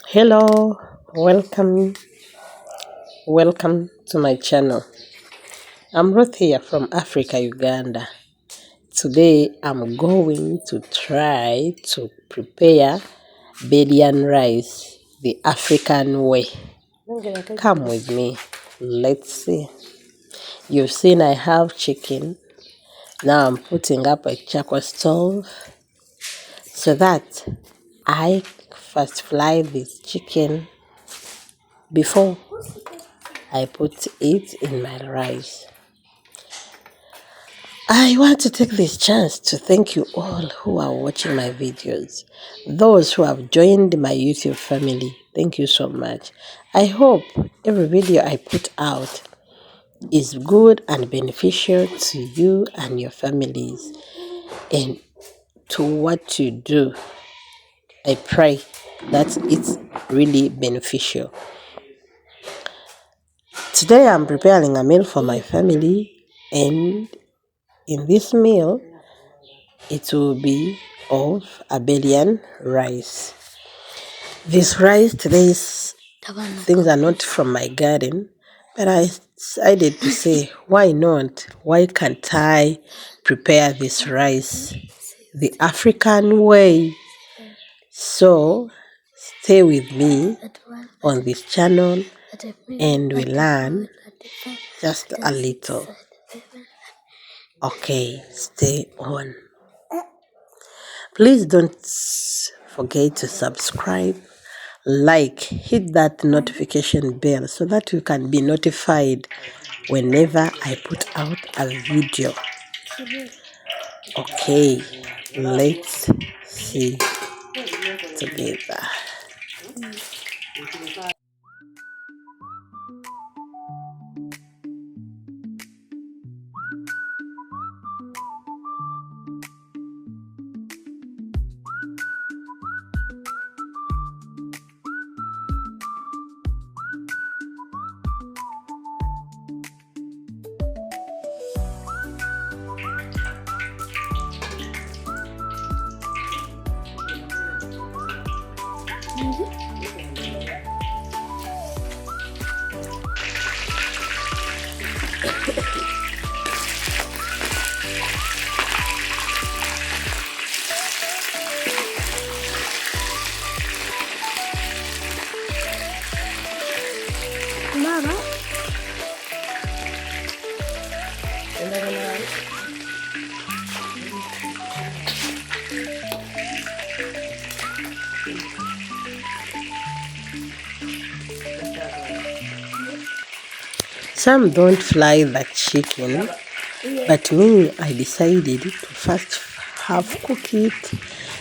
Hello, welcome to my channel. I'm Ruth here from Africa, Uganda. Today I'm going to try to prepare Belgian rice the African way. Come with me. Let's see. You've seen I have chicken. Now I'm putting up a charcoal stove so that I first fry this chicken before I put it in my rice. I want to take this chance to thank you all who are watching my videos. Those who have joined my YouTube family, thank you so much. I hope every video I put out is good and beneficial to you and your families and to what you do. I pray that it's really beneficial. Today I'm preparing a meal for my family, and in this meal it will be of Abelian rice. This rice, today's things are not from my garden, but I decided to say, why not? Why can't I prepare this rice the African way? So stay with me on this channel and we learn just a little. Okay, stay on. Please don't forget to subscribe, hit that notification bell so that you can be notified whenever I put out a video. Okay, let's see together. Mama. Some don't fry the chicken, but me, I decided to first half cook it,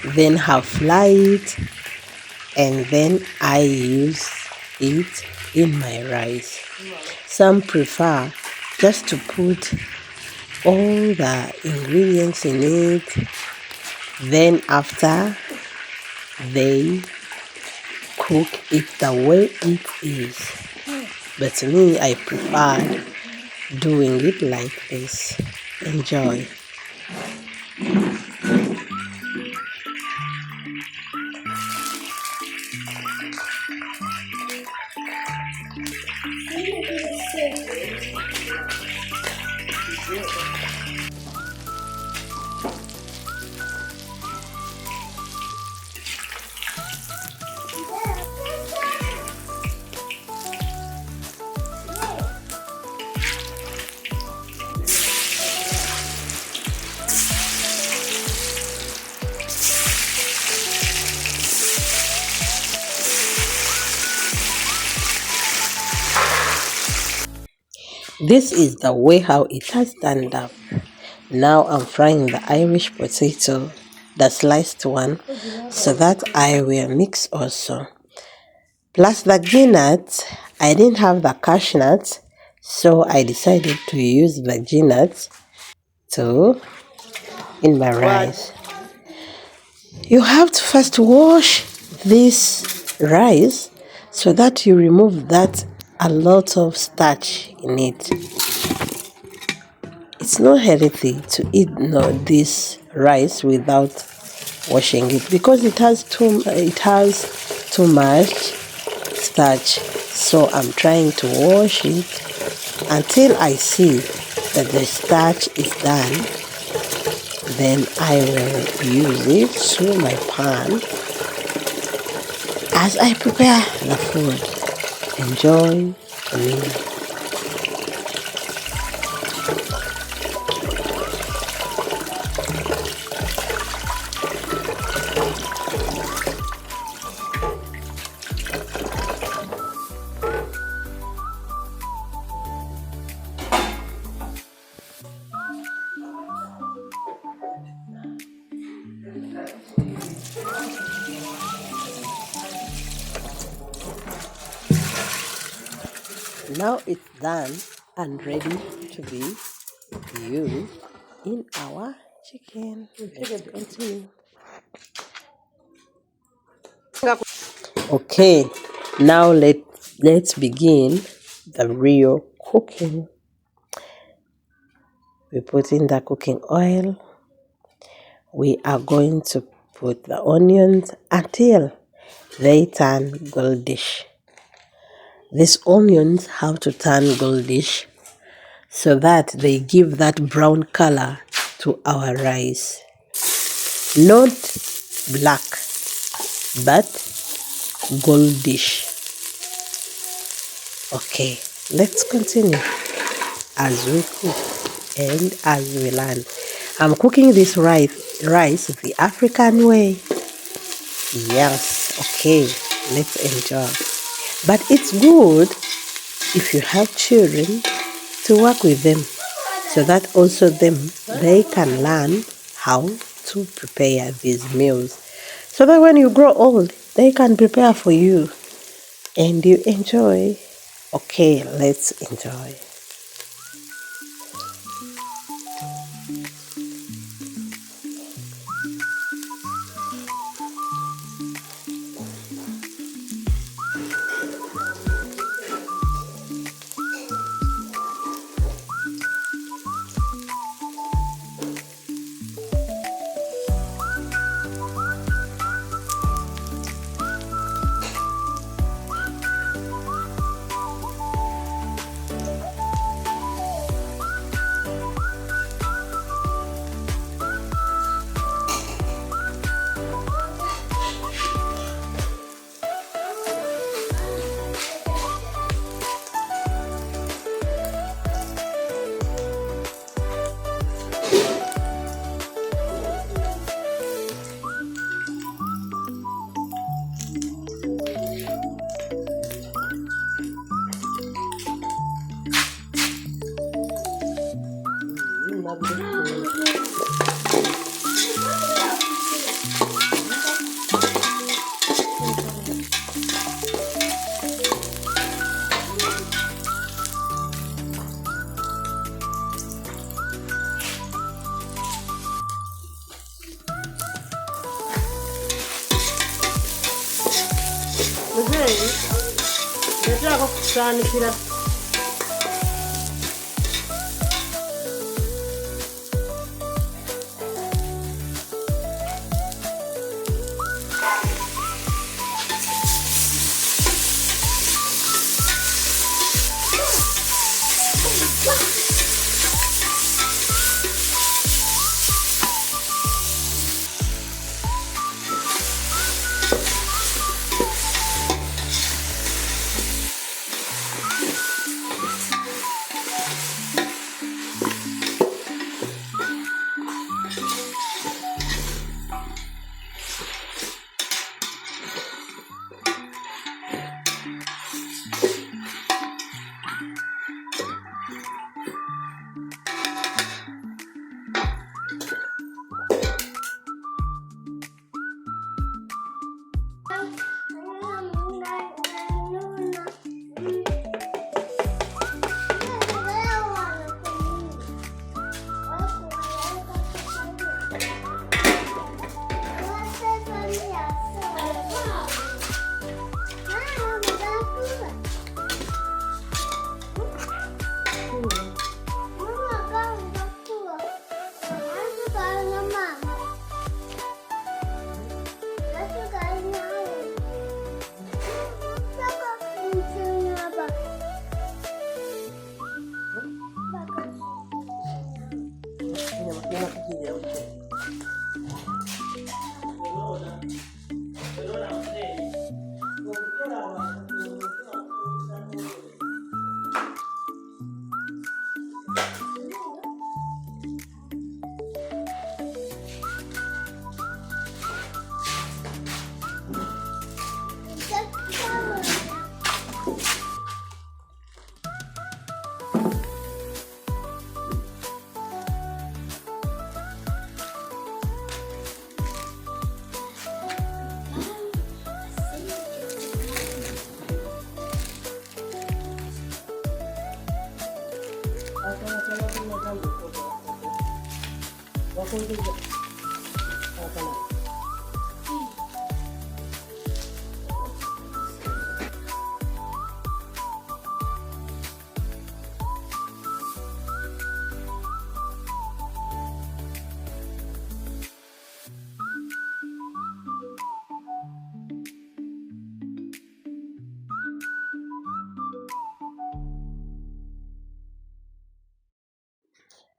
then half fry it, and then I use it in my rice. Some prefer just to put all the ingredients in it, then after they cook it the way it is. But me, I prefer doing it like this. Enjoy. This is the way how it has turned up. Now I'm frying the Irish potato, the sliced one, so that I will mix also. Plus the nuts, I didn't have the cashew nuts, so I decided to use the nuts in my rice. You have to first wash this rice so that you remove that a lot of starch in it. It's not healthy to eat this rice without washing it because it has too much starch. So I'm trying to wash it until I see that the starch is done. Then I will use it to my pan as I prepare the food. Enjoy the meal. Now it's done and ready to be used in our chicken. Let's continue. Okay, now let's begin the real cooking. We put in the cooking oil. We are going to put the onions until they turn goldish. These onions have to turn goldish so that they give that brown color to our rice. Not black, but goldish. Okay, let's continue as we cook and as we learn. I'm cooking this rice the African way. Yes, okay, let's enjoy. But it's good if you have children to work with them so that also they can learn how to prepare these meals so that when you grow old they can prepare for you and you enjoy. Okay, let's enjoy.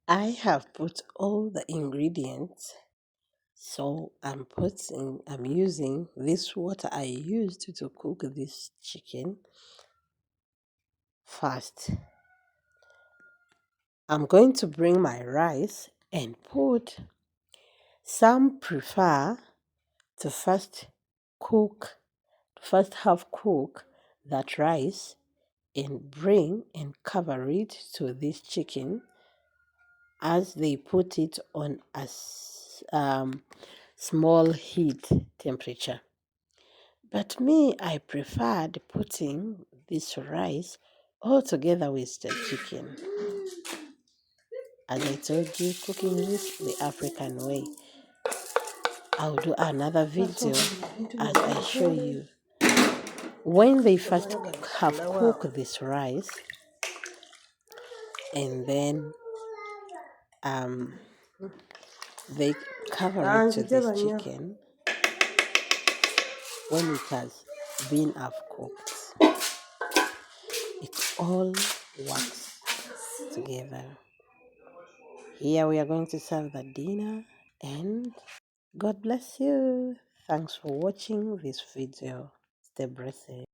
I have put all the ingredients, so I'm using this water I used to cook this chicken first. I'm going to bring my rice and put, some prefer to first half cook that rice and bring and cover it to this chicken as they put it on a small heat temperature. But me, I preferred putting this rice all together with the chicken. As I told you, cooking this the African way. I'll do another video as I show you. When they first have cooked this rice, and then they cover it to this chicken when it has been half cooked. It all works together. Here we are going to serve the dinner, and God bless you. Thanks for watching this video. Stay blessed.